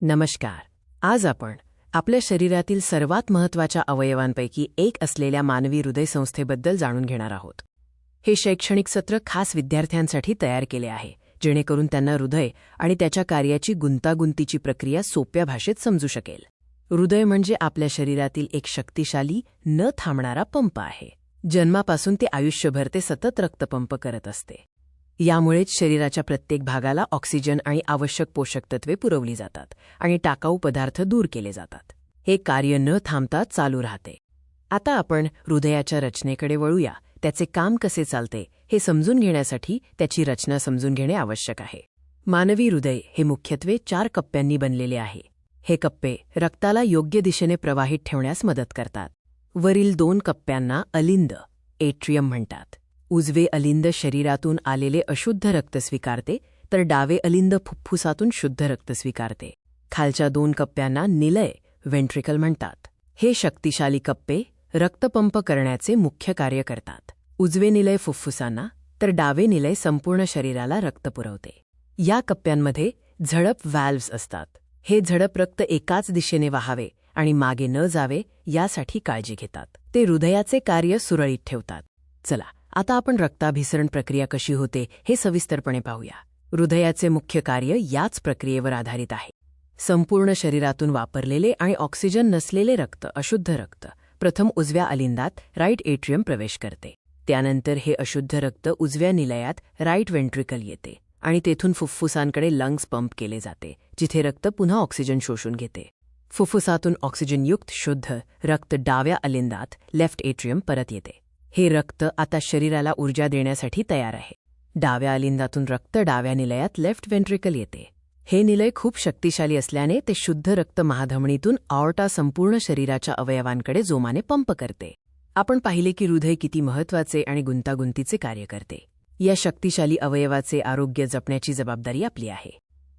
नमस्कार. आज आपण आपल्या शरीरातील सर्वात महत्त्वाच्या अवयवांपैकी एक असलेल्या मानवी हृदयसंस्थेबद्दल जाणून घेणार आहोत. हे शैक्षणिक सत्र खास विद्यार्थ्यांसाठी तयार केले आहे, जेणेकरून त्यांना हृदय आणि त्याच्या कार्याची गुंतागुंतीची प्रक्रिया सोप्या भाषेत समजू शकेल. हृदय म्हणजे आपल्या शरीरातील एक शक्तिशाली, न थांबणारा पंप आहे. जन्मापासून ते आयुष्यभर ते सतत रक्तपंप करत असते. यामुळेच शरीराच्या प्रत्येक भागाला ऑक्सिजन आणि आवश्यक पोषक तत्वे पुरवली जातात आणि टाकाऊ पदार्थ दूर केले जातात. हे कार्य न थांबता चालू राहते. आता आपण हृदयाच्या रचनेकडे वळूया. त्याचे काम कसे चालते हे समजून घेण्यासाठी त्याची रचना समजून घेणे आवश्यक आहे. मानवी हृदय हे मुख्यत्वे 4 कप्प्यांनी बनलेले आहे. हे कप्पे रक्ताला योग्य दिशेने प्रवाहित ठेवण्यास मदत करतात. वरील 2 कप्प्यांना अलिंद, एट्रियम म्हणतात. उजवे अलिंद शरीरातून आलेले अशुद्ध रक्त स्वीकारते, तर डावे अलिंद फुफ्फुसातून शुद्ध रक्त स्वीकारते. खालच्या 2 कप्प्यांना निलय, वेंट्रिकल म्हणतात. हे शक्तिशाली कप्पे रक्तपंप करण्याचे मुख्य कार्य करतात. उजवे निलय फुफ्फुसांना, तर डावे निलय संपूर्ण शरीराला रक्त पुरवते. या कप्प्यांमध्ये झडप व्हॅल्व्स असतात. हे झडप रक्त एकाच दिशेने वाहावे आणि मागे न जावे यासाठी काळजी घेतात. ते हृदयाचे कार्य सुरळीत ठेवतात. चला, आता आपण रक्ताभिसरण प्रक्रिया कशी होते हे सविस्तरपणे पाहूया. हृदयाचे मुख्य कार्य याच प्रक्रियेवर आधारित आहे. संपूर्ण शरीरातून वापरलेले आणि ऑक्सिजन नसलेले रक्त, अशुद्ध रक्त, प्रथम उजव्या अलिंदात राईट एट्रियम प्रवेश करते. त्यानंतर हे अशुद्ध रक्त उजव्या निलयात राईट वेंट्रिकल येते आणि तेथून फुफ्फुसांकडे लंग्स पंप केले जाते, जिथे रक्त पुन्हा ऑक्सिजन शोषून घेते. फुफ्फुसातून ऑक्सिजनयुक्त शुद्ध रक्त डाव्या अलिंदात लेफ्ट एट्रियम परत येते. हे रक्त आता शरीराला ऊर्जा देण्यासाठी तयार आहे. डाव्या अलिंदातून रक्त डाव्या निलयात लेफ्ट वेंट्रिकल येते. हे निलय खूप शक्तिशाली असल्याने ते शुद्ध रक्त महाधमनीतून आऑर्टा संपूर्ण शरीराच्या अवयवांकडे जोमाने पंप करते. आपण पाहिले की हृदय किती महत्त्वाचे आणि गुंतागुंतीचे कार्य करते. या शक्तिशाली अवयवाचे आरोग्य जपण्याची जबाबदारी आपली आहे.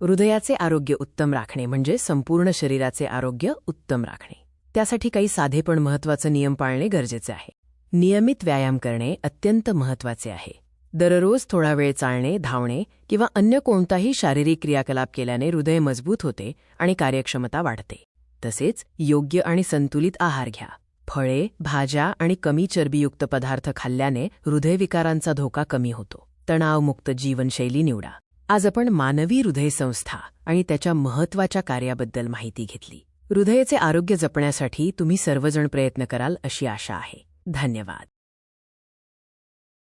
हृदयाचे आरोग्य उत्तम राखणे म्हणजे संपूर्ण शरीराचे आरोग्य उत्तम राखणे. त्यासाठी काही साधे पण महत्त्वाचे नियम पाळणे गरजेचे आहे. नियमित व्यायाम करणे अत्यंत महत्त्वाचे आहे. दररोज थोडा वेळ चालणे, धावणे किंवा अन्य कोणताही शारीरिक क्रियाकलाप केल्याने हृदय मजबूत होते आणि कार्यक्षमता वाढते. तसेच योग्य आणि संतुलित आहार घ्या. फळे, भाज्या आणि कमी चरबीयुक्त पदार्थ खाल्ल्याने हृदयविकारांचा धोका कमी होतो. तणावमुक्त जीवनशैली निवडा. आज आपण मानवी हृदयसंस्था आणि त्याच्या महत्त्वाच्या कार्याबद्दल माहिती घेतली. हृदयाचे आरोग्य जपण्यासाठी तुम्ही सर्वजण प्रयत्न कराल अशी आशा आहे. धन्यवाद.